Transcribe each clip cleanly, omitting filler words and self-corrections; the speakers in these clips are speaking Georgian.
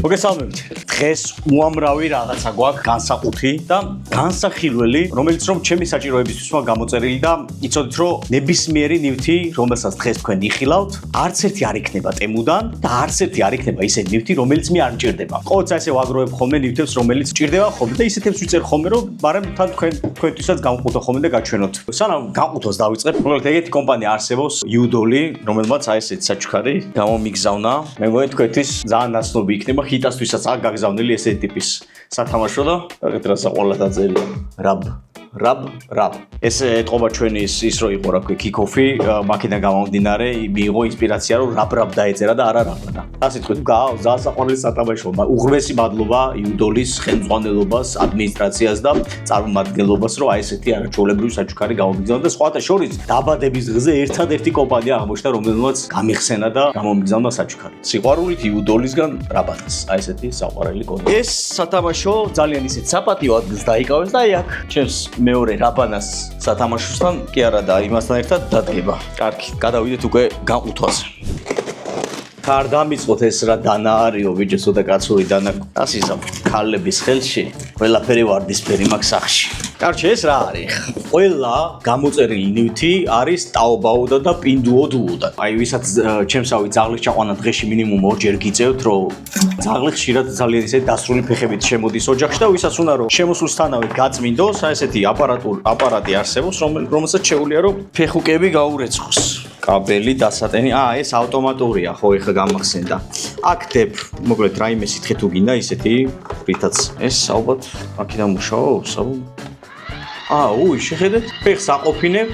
მოგესალმებით. დღეს უამრავი რაღაცა გვაქვს განსაკუთი და განსახილველი, რომელიც რომ ჩემი საჭიროებისთვისაა გამოწერილი და იცოდით რომ ნებისმიერი ნივთი, რომელსაც დღეს თქვენ იხილავთ, არც ერთი არ იქნება ტემუდან და არც ერთი არ იქნება ისეთი ნივთი, რომელიც მე არ მჭირდება. ყოველთვის ასე ვაგროვებ ხოლმე ნივთებს, რომელიც მჭირდება ხოლმე და ისეთებს ვიწერ ხოლმე, რომ მაგრამ თან თქვენთვისაც გამყვუთო ხოლმე და გაჩვენოთ. სანამ გამყვუთოს დავიწყებ, უბრალოდ ეგეთი კომპანია არსებობს, იუდოლი, რომელმაც აი ესეთი საჩუქარი გამომიგზავნა. მე მგონი თქვენთვის ძალიან ნაცნობი იქნება ხიტასთვისაც აქ გაგზავნილი ესეთი ტიპის სათამაშო და ეგეთ რაცა ყველა დაწერია. რაბ. ეს ეთყობა ჩვენი ის რო იყო რა ქვია kick-off-ი, მაქედან გამომდინარე მიიღო ინსპირაცია რომ რაბ დაეწერა და არა რაბა. ასე თქვით, ძალიან საყვარელი სათამაშო. უღრმესი მადლობა იუდოლის ხელმძღვანელობას, ადმინისტრაციას და წარმომადგენლობას, რომ აი ესეთი არაჩვეულებრივი საჩუქარი გამომიგზავნა და სხვათა შორის დაბადების დღეზე ერთადერთი კომპანია აღმოჩნდა, რომელმაც გამიხსენა და გამომიგზავნა საჩუქარი. სიყვარულით იუდოლისგან რაბანას. აი ესეთი საყვარელი კოდი. ეს სათამაშო ძალიან ისეთ საპატიო ადგილს დაიკავეს და აი აქ ჩემს მეორე რაბანას სათამაშოსთან კი არა და იმასთან ერთად დადგება. კარგი, გადავიდეთ უკვე განყუთვაზე. არ დამიწყოთ ეს რა დანა არისო ბიჭო, ცოტა კაცური დანა. ასისა ქალების ხელში ყველაფერი ვარდისფერი მაქვს სახში. კარჩე ეს რა არის? ყველა გამოწერილი ნივთი არის ტაობაოდა და პინდუოდუოდა. აი ვისაც ჩემსავი ძაღლის ჩაყვანა დღეში მინიმუმ ორჯერ გიწევთ, რომ ძაღლი ხშირად ძალიან ისე დასრული ფეხებით შემოდის ოჯახში და ვისაც უნდა რომ შემოსვლისთანავე გაწმინდოს, აი ესეთი აპარატი არსებობს, რომელსაც შეუძლია რომ ფეხუკები გაურეცხოს. კაბელი დასატენი. ეს ავტომატურია, ხო, ეხლა გამახსენდა. აქ დებ, მოკლედ რაიმე სითხე თუ გინდა ისეთი, რითაც ეს ალბათ აქედან მუშაობს, შეხედეთ, ფეხს აყოფინებ.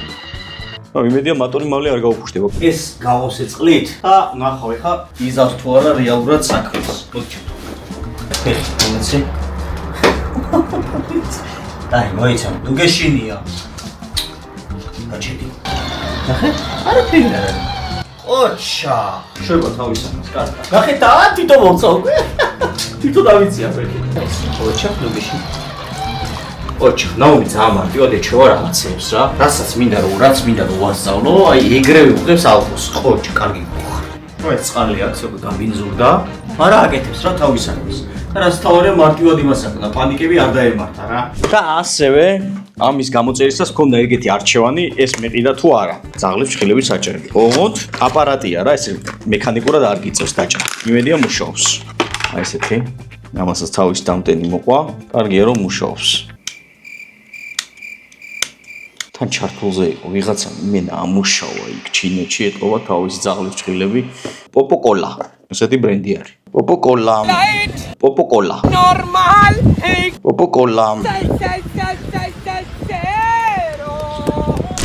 იმედია მატონი მალე არ გაუფუშდება. ეს გავავსე წყლით და ნახავ ეხლა იზავს თუ არა რეალურად საქმეს. მოდით. ფეხი მომეცი. დაი, მოიცა, თუ გეშინია. გაჩედი. ნახე? არაფერი არ არის. ოჩა, შეიძლება თავისამას, კარგი. ნახე და თვითონ მოწა უკვე. თვითონ დავიცია ფეხი. ოჩა, ნუგეში. ოჩა, ნაუმი ძალიან მარტივად ეჩვევა რაღაცებს რა. რასაც მინდა რომ ვასწავლო, აი ეგრევე უყებს ალყოს. ოჩა, კარგი. ეს წყალი აქ ცოტა გამინზურდა, მაგრამ აკეთებს რა თავისამას. რაც თავარია მარტივად იმას აკეთებს, პანიკები არ დაემართა რა. და ასევე ამის გამოწერისას მქონდა ეგეთი არჩევანი, ეს მეყიდა თუ არა. ძაღლებს ფრთხილები საჭიროა. ოღონდ აპარატია რა, ეს მექანიკურად არ გიწევს დაჭრა. იმედია მუშაობს. აი ესეთი. ამასაც თავის დამტენი მოყვა, კარგია რომ მუშაობს. თან ჩართულზე იყო ვიღაცა მენა ამუშავა იქ ჩინეთში ეთყობა თავისი ძაღლის ფრთხილები პოპოკოლა. ესეთი ბრენდი არის. პოპოკოლა. Normal. პოპოკოla.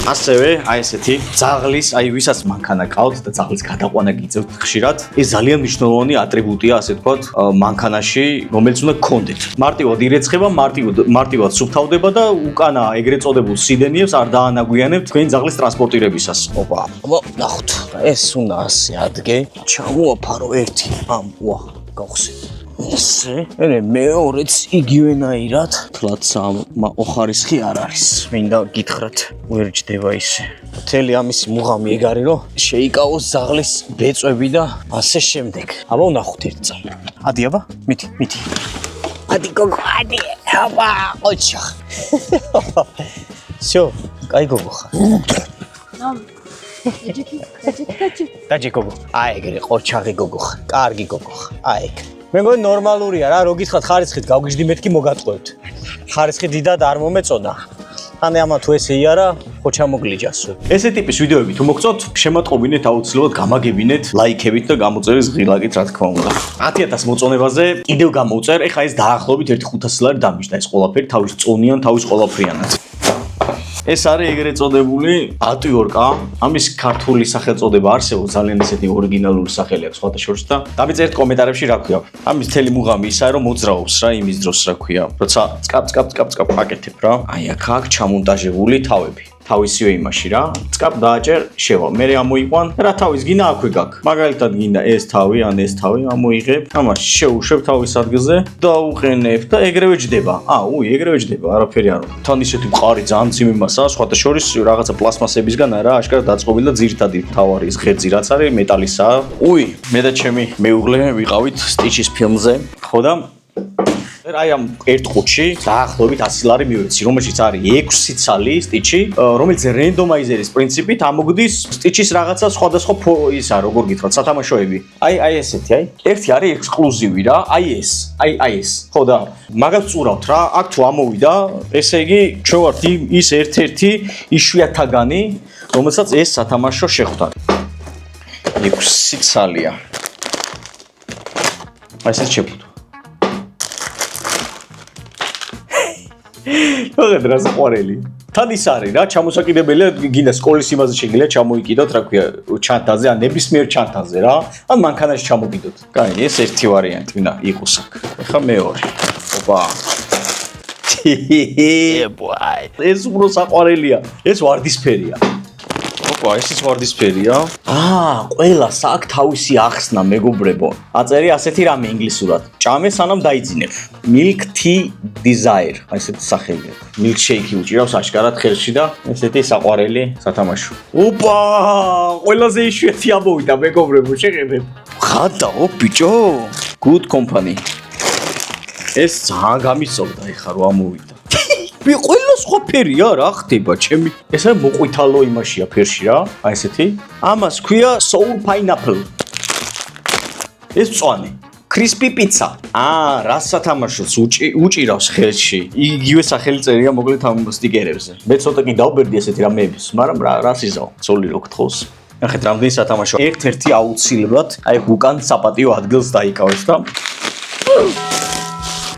ასევე აი ესეთი ძაღლის, აი ვისაც მანქანა ყავთ და ძაღლის გადაყვანა გიწევთ ხშირად, ეს ძალიან მნიშვნელოვანი ატრიბუტია, ასე ვთქვათ, მანქანაში, რომელიც უნდა გქონდეთ. მარტივად ირეცხება, მარტივად სუფთავდება და უკანა ეგრეთ წოდებულ სიდენიებს არ დაანაგვიანებთ თქვენი ძაღლის ტრანსპორტირებისას. ოპა, ნახოთ. ეს უნდა ასე ადგე. ჩამოაფარო ერთი. გავხსენე. ესე, მეორეც იგივენაირად, თლაც ოხარისხი არ არის. მინდა გითხრათ, ვერ ჯდება ისე. მთელი ამისი მუღამი ეგ არის, რომ შეიკავოს ძაღლის ბეწვები და ასე შემდეგ. ვნახოთ ერთ წამი. ადი აბა, მიდი. ადი გოგო, ადი. ოჩა. Всё, კაი გოგო ხარ. დაჯი გოგო. აი ეგრე ყოჩაღი გოგო ხარ. კარგი გოგო ხარ. აი ეგ. მე მგონი ნორმალურია რა, რო გითხრათ ხარისხით გავგიჟდი მეთქი მოგატყუებთ. ხარისხი დიდად არ მომეწონა. ან ამა თუ ესე იარა, ხო ჩამოგლიჯასო. ესე ტიპის ვიდეოები თუ მოგწონთ, შემატყობინეთ აუცილებლად, გამაგებინეთ ლაიქებით და გამოწერის ღილაკით, რა თქმა უნდა. 10,000 მოწონებაზე კიდევ გამოვწერ, ეხა ეს დაახლოებით 1,500 ლარი დამიჯდა ეს ყველაფერი, თავის წონიან, თავის ყველაფრიანად. ეს არის ეგრეთ წოდებული ატვიორკა. ამის ქართული სახელწოდება არსებობს, ძალიან ესეთი ორიგინალური სახელი აქვს სხვათა შორის და დამიწერეთ კომენტარებში რა ქვია. ამის მთელი მუღამი ისაა რომ მოძრაობს რა იმის დროს რა ქვია. როცა წკაპ აკეთებ რა. აი აქ ჩამონტაჟებული თავები. თავისივე იმაში რა. წკაპ დააჭერ, შევა. მე ამოიყვან რა თავის გინდა აქვე გაკ. მაგალითად გინდა ეს თავი, ან ეს თავი ამოიღებ. ამას შეუშვებ თავის ადგილზე და უყენებ და ეგრევე ჯდება. ეგრევე ჯდება, არაფერი არ უნდა. თან ისეთი მყარი ძალიან ძიმე მასაა, სხვათა შორის რაღაცა პლასმასებისგან არა, აშკარად დაწყობილი და ძირითადი თავარი ის ღერძი რაც არის მეტალისაა. მე და ჩემი მეუღლე ვიყავით სტიჩის ფილმზე. ხო და აი ამ ერთ ყუთში დაახლოებით 100 ლარი მივეცი, რომელშიც არის 6 ცალი სტიჩი, რომელიც რენდომაიზერის პრინციპით ამოგდის სტიჩის რაღაცა სხვადასხვა ისა, როგორ გითხრათ, სათამაშოები. აი ესეთი, ერთი არის ექსკლუზივი რა, აი ეს. ხო და მაგას წურავთ რა, აქ თუ ამოვიდა, ესე იგი, ჩვენ ვართ ის ერთ-ერთი იშვიათთაგანი, რომელსაც ეს სათამაშო შეხვდა. 6 ცალია. აი ესეც შეფუთო.ოგეთ რა საყვარელი. თან ის არის რა, ჩამოსაკიდებელია, გინდა სკოლის იმაზე შეგიძლია ჩამოიკიდოთ, რა ქვია, ჩანთაზე, ან ნებისმიერ ჩანთაზე რა, ან მანქანაში ჩამოკიდოთ. კაი, ეს ერთი ვარიანტი, ვინა იყოს აქ. ეხა მეორე. ოპა. ეს უფრო საყვარელია. ეს ვარდისფერია. ოპა, ესეც ვარდისფერია. ყველას აქ თავისი ახსნა, მეგობრებო. აწერია ასეთი რამე ინგლისურად. ჭამე სანამ დაიძინებ. Milk tea desire. აი ესეთი სახელია. Milkshake უჭირავს აშკარად ხელში და ესეთი საყვარელი სათამაშო. ოპა! ყველაზე იშვიათი ამოვიდა, მეგობრებო, შეხედეთ. ხადაო, ბიჭო. Good company. ეს ძალიან გამიწოვდა ეხა რო ამოვიდა. მე ყველა სხვა ფერია რა ხდება ჩემი. ესა მოყვითალო იმაშია ფერში რა. აი ესეთი. ამას ქვია sour pineapple. ეს მწვანე. Crispy pizza. რა სათამაშოც უჭირავს ხელში. იგივე სახელი წერია მოკლედ ამ სტიკერებზე. მე ცოტა კი დავბერდი ესეთი რამეებს, მაგრამ რა სიზაო. ცოლი რო გთხოვს. ნახეთ რამდენი სათამაშო. ერთ-ერთი აუცილებლად აი უკან საპატიო ადგილს დაიკავებს და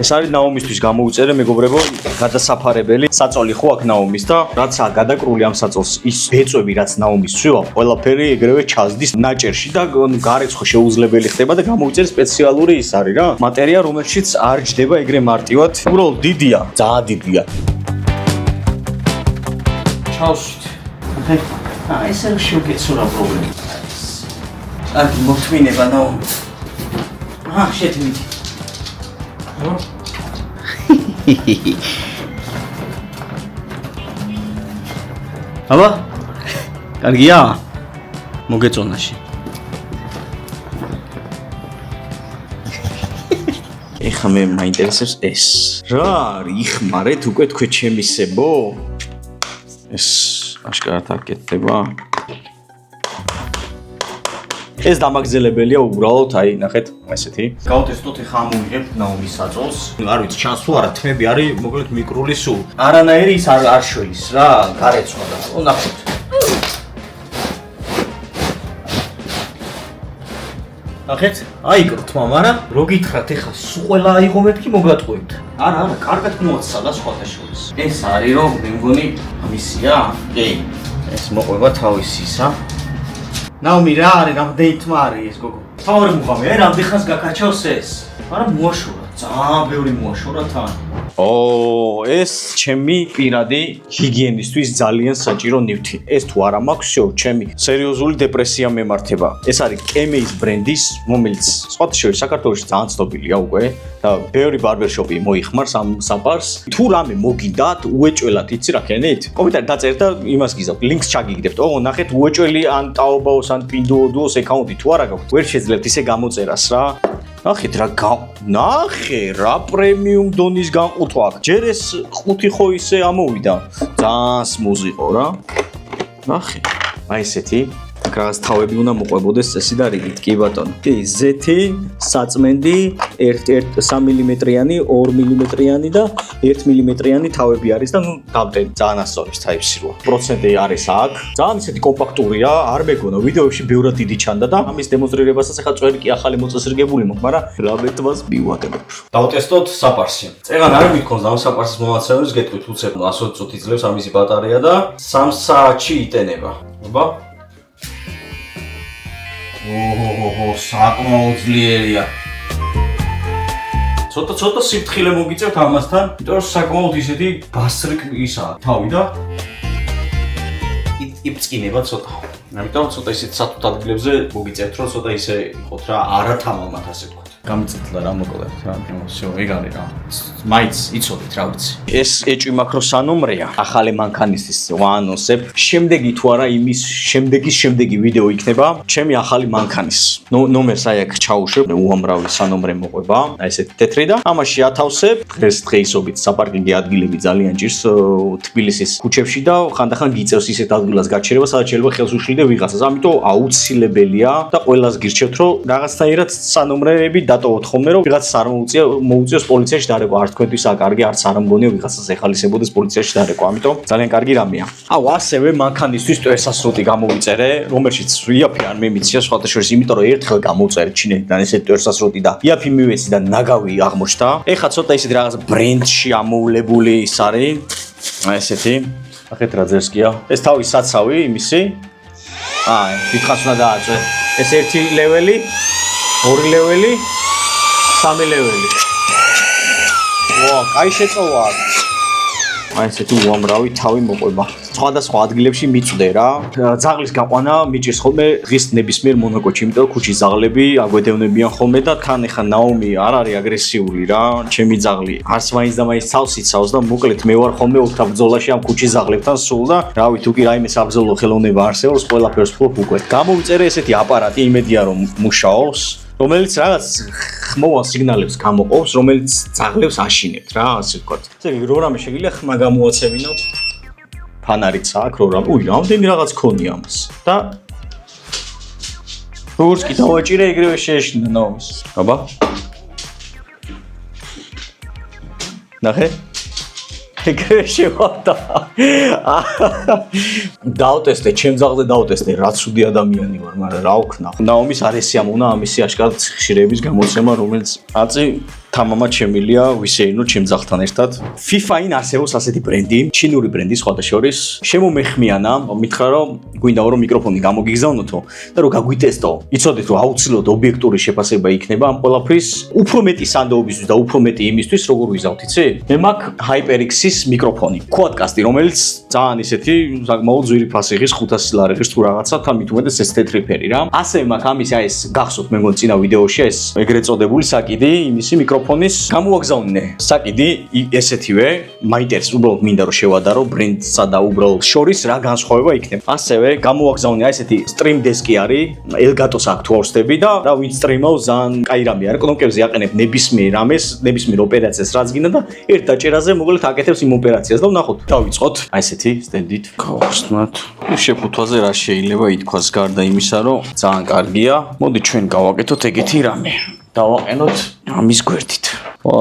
ეს არის ნაომისთვის გამოვიწერე მეგობრებო, გადასაფარებელი საწოლი ხო აქ ნაომის და რაცაა გადაკრული ამ საწოლს ის ბეწვები რაც ნაომის ცვივა, ყველაფერი ეგრევე ჩაზდის ნაჭერში და გარეცხო შეუძლებელი ხდება და გამოვიწერე სპეციალური ის არის რა, მატერია რომელშიც არ ჯდება ეგრე მარტივად, უბრალოდ დიდია, ძალიან დიდია. ჩავშვით. ესე შევგეცურა პრობლემა. აქ მოთმინება ნაომი. შეთმით. აბა კარგია მოგეწონაში ეხა მე მაინტერესებს ეს რა არის იხმარეთ უკვე თქვენ ჩემისებო ეს აშკარად აკეთდება ეს დამაგზელებელია უბრალოდ, აი, ნახეთ, ესეთი. გავტესტოთ ეხა ამოვიღებ ნაომის საწოლს. არ ვიცი, ჩანს თუ არა, თმები არის, მოკლედ მიკრული სულ. არანაირი ის არ შველის რა, გარეცხვა და. ნახეთ. ნახეთ, აიკრთმა, მაგრამ რო გითხრათ ეხა სულ ყველა აიღო მეთქი მოგატყუებთ. არა, კარგად მოაცალა სხვათა შორის. ეს არის რომ მე მგონი ამისია? კი. ეს მოყვება თავისისა. ნაომი რა არის, რამდენი თმა არის ეს გოგო? თავარი მუღამი, რამდენი ხანს გაკარჩავს ეს? მაგრამ მოაშორა, ძალიან ბევრი მოაშორა თან. ეს ჩემი პირადი ჰიგიენისთვის ძალიან საჭირო ნივთი. ეს თუ არა მაქვს, ჩემი სერიოზული დეპრესია მემართება. ეს არის კემეის ბრენდის, რომელიც სხვათა შორის საქართველოში ძალიან ცნობილია უკვე და ბევრი ბარბერშოპი მოიხმარს ამ საპარს. თუ რამე მოგინდათ, უეჭველად იცი რა ქენით? კომენტარი დაწერთ და იმას გიზავთ, ლინკს ჩაგიგდებთ. ნახეთ უეჭველი ან ტაობაოს ან პინდუოდუოს აკაუნტი თუ არა გაქვთ, ვერ შეძლებთ ისე გამოწერას რა. ნახეთ რა ნახე რა პრემიუმ დონის განყუთვა აქვს. ჯერ ეს ყუთი ხო ისე ამოვიდა. ძალიან სმუზიყო რა. ნახე. აი ესეთი. რაღაც თავები უნდა მოყვებოდეს წესი და რიგით, კი ბატონო. კი, ზეთი, საწმენდი, 3 მმ-იანი, 2 მმ-იანი და 1 მმ-იანი თავები არის და ნუ დავდენ ძალიან ასწორებს Type-C რო. პროცენტი არის აქ. ძალიან ისეთი კომპაქტურია, არ მეგონა ვიდეოებში ბევრად დიდი ჩანდა და ამის დემონსტრირებასაც ახლა წვერი კი ახალი მოწესრიგებული მაქვს, მაგრამ რამეთმას მივაგებებ. დავტესტოთ საპარსი. წეგან არ მიქონს ამ საპარსის მომაცემებს გეტყვით უცებ 120 წუთი ძლებს ამისი ბატარეა და 3 საათში იტენება. აბა საკმაოდ ძლიერია. ცოტა სიფრთხილე მოგიწევთ ამასთან, იმიტომ რომ საკმაოდ ისეთი ბასრიკ ისაა თავი და იბწყინება ცოტა. ამიტომ ცოტა ისეთ სათუთ ადგილებზე მოგიწევთ, რომ ცოტა ისე იყოთ რა, არათამამად ასე ვთქვათ. გამიწეთლა რა მოკლედ რა всё ეგ არის რა მაიც იცოდით რა ვიცი ეს ეჭვი მაკროსა ნომრია ახალი მანქანისთვის ვაანონსებ შემდეგი თუ არა იმის შემდეგი ვიდეო იქნება ჩემი ახალი მანქანის ნომერს აი აქ ჩაუშვებ უამრავი სანომრე მოყვება აი ესეთი თეთრი და ამაში ათავსებ დღეისობით საპარკინგო ადგილები ძალიან ჭირს თბილისის ქუჩებში და ხანდახან გიწევს ისეთ ადგილას გაჩერება სადაც შეიძლება ხელს უშლიდე ვიღაცას ამიტომ აუცილებელია და ყველას გირჩევთ რომ რაღაცნაირად სანომრეები დატოვოთ ხოლმე რომ ვიღაცას არ მოუწიოს პოლიციაში დარეკვა არ თქვენთვის აკარგი არც არ მგონია ვიღაცას ეხალისებოდეს პოლიციაში დარეკვა ამიტომ ძალიან კარგი რამეა აუ ასევე მანქანისთვის ტვერსასრუტი გამოვიწერე რომელშიც იაფი არ მემიცია სხვათა შორის იმიტომ რომ ერთხელ გამოვწერე ჩინეთიდან ესეთი ტვერსასრუტი და იაფი მივეცი და ნაგავი აღმოჩნდა ეხა ცოტა ისეთი რაღაც ბრენდში ამოვლებული ის არის აი ესეთი ახეთ რა ძერსკია ეს თავის საცავი იმისი აი დიდხანს უნდა დააწვე ეს ერთი ლეველი ორი ლეველი სამი ლეველი ვა კაი შეწოვა აი ესეთი უამრავი თავი მოყვება სხვადასხვა ადგილებში მიწვდე რა ძაღლის გაყვანა მიჭირს ხოლმე დღის ნებისმიერ მონაკოჩი იმიტომ რომ ქუჩის ძაღლები აგვედევნებიან ხოლმე და თან ეხა ნაომი არ არის აგრესიული რა ჩემი ძაღლი არც მაინც და მაინც თავს იცავს და მოკლედ მე ვარ ხოლმე ოქრაბრძოლაში ამ ქუჩის ძაღლებთან სულ და რავი თუ კი რაიმე საბრძოლო ხელოვნება არსებობს ყველაფერს ფლობ უკვე გამოვიწერე ესეთი აპარატი იმედია რომ მუშაობს რომელიც რაღაც ხმოვან სიგნალებს გამოყოფს რომელიც ძაღლებს აშინებთ რა ასე ვთქვათ ესე რო რამე შეგიძლია ხმა გამოაცემინო ფანარიც აქვს რო რამე უი რამდენი რაღაც ქონია ამას და როგორც კი დავაჭირე ეგრევე შეეშინდა ნაომის აბა ნახე ეგრევე შევარდა დავტესტე ჩემ ძაღლზე დავტესტე რა ცუდი ადამიანი ვარ მაგრამ რა ვქნა ნაომის არ ესიამონა ამისი აშკარად ხშირების გამოცემა რომელიც აწი თამამად შემილია ვისეინო ჩემ ძაღლთან ერთად FIFA-ინ არსებობს ასეთი ბრენდი ჩინური ბრენდი სხვათა შორის შემომეხმიანა მითხრა რომ გვინდა რომ მიკროფონი გამოგიგზავნოთო და რომ გაგვიტესტო იცოდეთ რომ აუცილებლად ობიექტური შეფასება იქნება ამ ყველაფრის უფრო მეტი სანდოობისთვის და უფრო მეტი იმისთვის როგორ ვიზავთ იცი მე მაქვს HyperX-ის მიკროფონი Quadcast-ი რომელიც ძალიან ისეთი საკმაოდ ძვირი ფასი ღირს 500 ლარი ღირს თუ რაღაცა თამით უმეტეს ეს თეთრი ფერი რა ასევე მაქვს ამის აი ეს გახსოვთ მე მგონი წინა ვიდეოში ეს ეგრეთ წოდებული საკიდი იმისი მიკროფონის გამოვაგზავნე საკიდი ესეთივე მაინტერესებს უბრალოდ მინდა რომ შევადარო ბრენდსა და უბრალოდ შორის რა განსხვავება იქნება ასევე გამოვაგზავნე აი ესეთი stream desk-ი არის Elgato-ს აქვს თუ არ ვსდები და რა ვინ სტრიმავს ძალიან კაი რამე არის კნოპკებზე აყენებ ნებისმიერ რამეს ნებისმიერ ოპერაციას რაც გინდა და ერთ დაჭერაზე მოკლედ აკეთებს იმ ოპერაციას და ვნახოთ დავიწყოთ აი ესეთი სტენდით გავახსნათ შეფუთვაზე რა შეიძლება ითქვას გარდა იმისა რომ ძალიან კარგია მოდი ჩვენ გავაკეთოთ ეგეთი რამე დავაყენოთ ამის გვერდით ვა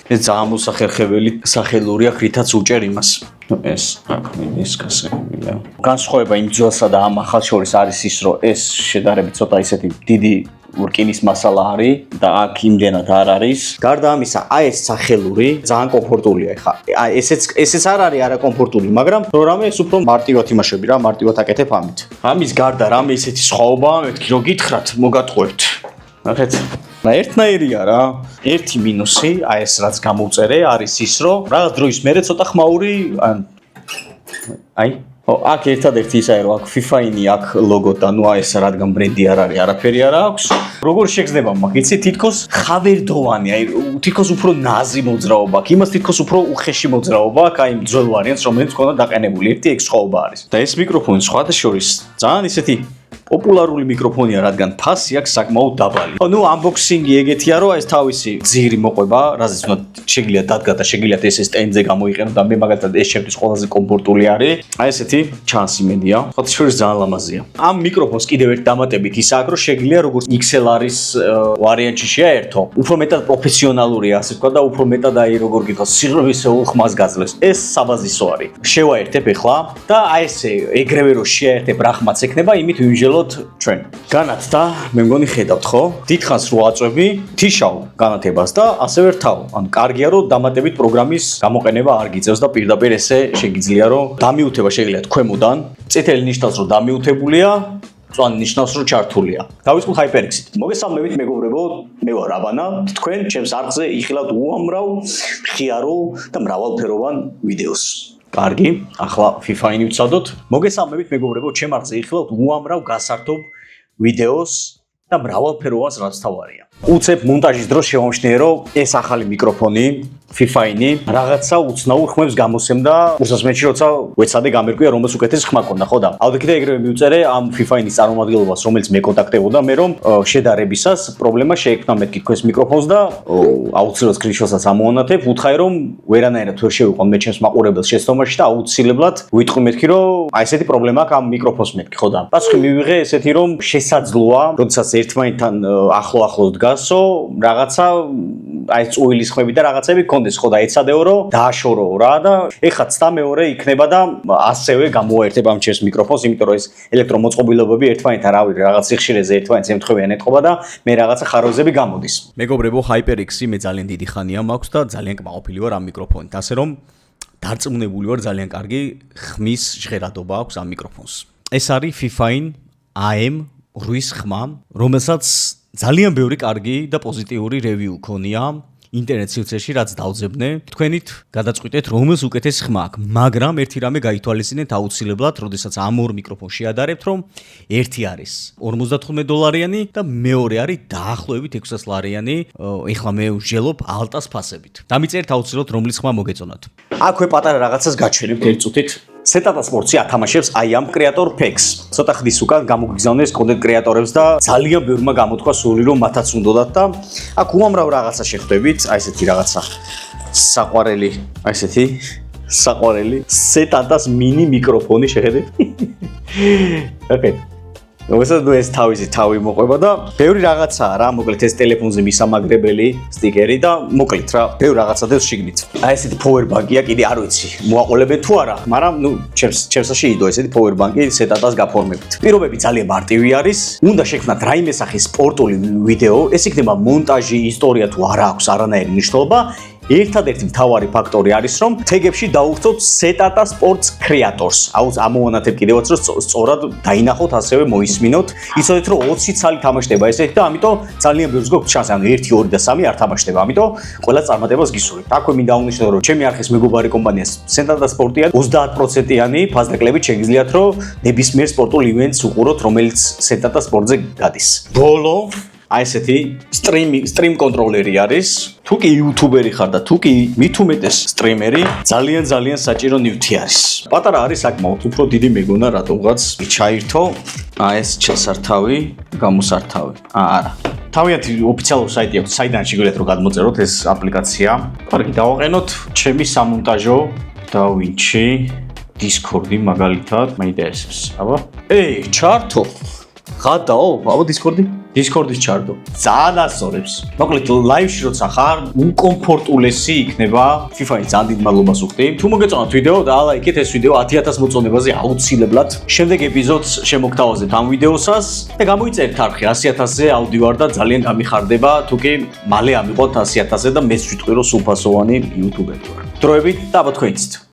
ეს ძალიან მოსახერხებელი სახელურია რითაც უჭერ იმას ეს აქ მინდის გასაგებია განსხვავება იმ ძველსა და ამ ახალ შორის არის ის რომ ეს შედარებით ცოტა ისეთი დიდი რკინის მასალა არის და აქ იმდენად არ არის გარდა ამისა აი ეს სახელური ძალიან კომფორტულია ხა აი ესეც არ არის არაკომფორტული მაგრამ რამე ეს უფრო მარტივად იმაშები რა მარტივად აკეთებ ამით ამის გარდა რამე ისეთი სხვაობა მეთქი რომ გითხრათ მოგატყუებთ ნახეთ და ერთნაირია რა ერთი მინუსი აი ეს რაც გამოვწერე არის ის რომ რაღაც დროის მერე ცოტა ხმაური აი აქ ერთადერთი ისაა რომ აქ FIFA-ინი აქ ლოგო და ნუ აი ეს რადგან ბრენდი არ არის არაფერი არ აქვს როგორ შეგრძნება მაგ იცი თითქოს ხავერდოვანი აი თითქოს უფრო ნაზი მოძრაობა აქ იმას თითქოს უფრო უხეში მოძრაობა აქ აი ძველ ვარიანტს რომელიც ქონდა დაყენებული ერთი ეგ სხვაობა არის და ეს მიკროფონი სხვათა შორის ძალიან ისეთი პოპულარული მიკროფონია რადგან ფასი აქვს საკმაოდ დაბალი. ნუ unboxing-ი ეგეთია რომ ეს თავისი ძირი მოყვება, რაზეც უნდა შეგიძლიათ დადგა და შეგიძლიათ ეს სტენდზე გამოიყენოთ და მე მაგალითად ეს ჩემთვის ყველაზე კომფორტული არის. აი ესეთი ჩანს იმედია. ხოთი შორის ძალიან ლამაზია. ამ მიკროფონს კიდევ ერთ დამატებით ის აქვს რომ შეგიძლია როგორც XLR-ის ვარიანტში შეაერთო. უფრო მეტად პროფესიონალურია ასე ვთქვა და უფრო მეტად აი როგორ გითხოს სიღრმისეულ ხმას გაძლევს. ეს საბაზისო არის. შევაერთებ ახლა და აი ესე ეგრევე რომ შეაერთებ რა ხმაც ექნება იმით ვიმჟელო ჩვენ. განათდა, მე მგონი ხედავთ ხო? დიდხანს რო აწვევი, თიშავ განათებას და ასევე რთავ. ანუ კარგია რომ დამატებით პროგრამის გამოყენება არ გიწევს და პირდაპირ ესე შეგიძლია რომ დამიუთება შეგიძლიათ ქვემოდან. წითელი ნიშნავს რომ დამიუთებულია, მწვანე ნიშნავს რომ ჩართულია. დავიწყოთ HyperX-ით. მოგესალმებით მეგობრებო, მე ვარ აბანა. თქვენ ჩემს არხზე იხილავთ უამრავ, მხიარო და მრავალფეროვან ვიდეოს. კარგი, ახლა FIFA-ინი ვცადოთ. მოგესალმებით მეგობრებო, ჩემ არხზე იხილავთ უამრავ გასართობ ვიდეოს და მრავალფეროვანს რაც თავარია. უცებ მონტაჟის დროს შევამჩნიე, რომ ეს ახალი მიკროფონი FIFA-ინი რაღაცა უცნაურ ხმებს გამოსცემდა ურსასმეთში, როცა ვეცადე გამერკვია, რომელს უკეთეს ხმა ქონდა, ხო და ავდექი და ეგრევე მივწერე ამ FIFA-ინის წარმომადგენლობას, რომელიც მე კონტაქტებოდა, მე რომ შედარებისას პრობლემა შეექმნა მეთქი თქვენს მიკროფონს და აუცილებლად სკრინშოტსაც ამოვანათებ, ვუთხარი რომ ვერანაირად ვერ შევიყვან მე ჩემს მაყურებელს შეცდომაში და აუცილებლად ვიტყვი მეთქი, რომ აი ესეთი პრობლემა აქვს ამ მიკროფონს მეთქი, ხო და პასუხი მივიღე ესეთი, რომ შესაძლოა, როდესაც ერთმანეთთან ახლო დგასო, რაღაცა აი წუილის ხმები და რაღაცები კონდეს, ხო და ეცადეო რომ დააშორო რა და ეხლა ცდა მეორე იქნება და ასევე გამოაერთებ ამ ჩემს მიკროფონს, იმიტომ რომ ეს ელექტრომოწყობილობები ერთმანეთთან რაღაც სიხშირეზე ერთმანეთს ემთხვევიან ეთყობა და მე რაღაცა ხაროზები გამოდის. მეგობრებო, HyperX-ი მე ძალიან დიდი ხანია მაქვს და ძალიან კმაყოფილი ვარ ამ მიკროფონით, ასე რომ დარწმუნებული ვარ ძალიან კარგი ხმის ჟღერადობა აქვს ამ მიკროფონს. ეს არის FIFA-ინ AM8 ხმა, რომელსაც ძალიან ბევრი კარგი და პოზიტიური რევიუ ქონია ინტერნეტ სივრცეში, რაც დავძებნე. თქვენით გადაწყვიტეთ, რომელს უკეთეს ხმა აქვს, მაგრამ ერთი რამე გაითვალისწინეთ აუცილებლად, როდესაც ამ ორ მიკროფონს შეადარებთ, რომ ერთი არის $55 და მეორე არის დაახლოებით $600. ეხლა მე ვსჯელობ ალტას ფასებით. დამიწერთ აუცილებლად, რომლის ხმა მოგეწონათ. აქვე პატარა რაღაცას გაჩვენებთ ერთ წუთით. Setata Sports-ი ათამაშებს აი ამ Creator Packs. Ცოტა ხნის უკან გამოგიგზავნეს კონტენტ კრეატორებს და ძალიან ბევრმა გამოთქვა სული, რომ მათაც უნდათ და აქ უამრავ რაღაცა შეხვდებით, აი ესეთი რაღაცა. საყვარელი, აი ესეთი საყვარელი Setata's mini მიკროფონი შეხედეთ. ოკეი. Ოსად ეს თავი მოყვება და ბევრი რაღაცაა რა, მოკლედ ეს ტელეფონზე მისამაგრებელი სტიკერი და მოკლედ რა, ბევრი რაღაცა დევს შიგნით. აი ესეთი power bank-ია, კიდე არ ვიცი, მოაყოლებენ თუ არა, მაგრამ ჩემს შეიდო ესეთი power bank-ი Setata's გაფორმებით. პირობები ძალიან მარტივი არის, უნდა შექმნათ რაიმე სახის სპორტული ვიდეო, ეს იქნება მონტაჟი, ისტორია თუ არა აქვს არანაირი მნიშვნელობა. ერთადერთი მთავარი ფაქტორი არის, რომ თეგებში დაუხსოვთ Setata Sports Creators. ამოვანათებ კიდევაც, რომ სწორად დაინახოთ, ასევე მოისმინოთ. იცოდეთ, რომ 20 ცალი თამაშდება ესეთი და ამიტომ ძალიან ბევრს გქონდათ შანსი, ანუ 1, 2 და 3 არ თამაშდება. ამიტომ ყველა წარმატებას გისურვებთ. აქვე მინდა აღნიშნო, რომ ჩემი არხის მეგობარი კომპანია Setata Sport-ია 30%-იანი ფასდაკლებით შეგიძლიათ, რომ ნებისმიერ სპორტულ ივენტს უყუროთ, რომელიც Setata Sport-ზე გადის. ბოლო აი ესეთი სტრიმ კონტროლერი არის. თუ კი იუთუბერი ხარ და თუ კი მით უმეტეს სტრიმერი, ძალიან საჭირო ნივთი არის. პატარა არის საკმაოდ, უფრო დიდი მეგონა რატომღაც ჩაირთო. ეს ჩასართავი, გამოსართავი. არა. თავიანთი ოფიციალური საიტი აქვს, საიდან შეგიძლიათ რომ გადმოწეროთ ეს აპლიკაცია. კარგი, დავაყენოთ ჩემი სამონტაჟო DaVinci Discord-ი მაგალითად, მაინტერესებს. აბა. ჩართო. ხადაო, აბა Discord-ის ჩარდო. ძალიან ასწორებს. მოკლედ ლაივში როცა ხარ, უკომფორტულესი იქნება. FIFA-ის ძალიან დიდ მადლობას ვუხდი. თუ მოგეწონათ ვიდეო და ალაიქეთ ეს ვიდეო 10000 მოწონებაზე აუცილებლად. შემდეგ ეპიზოდს შემოგთავაზებთ ამ ვიდეოსას და გამოიწერეთ არხი 100000-ზე აუდიო და ძალიან გამიხარდება, თუ კი მალე ამიყოთ 100000-ზე და მეც ვიტყვი რომ სულფასოვანი იუთუბერი ვარ. დროებით და აბა თქვენიცით.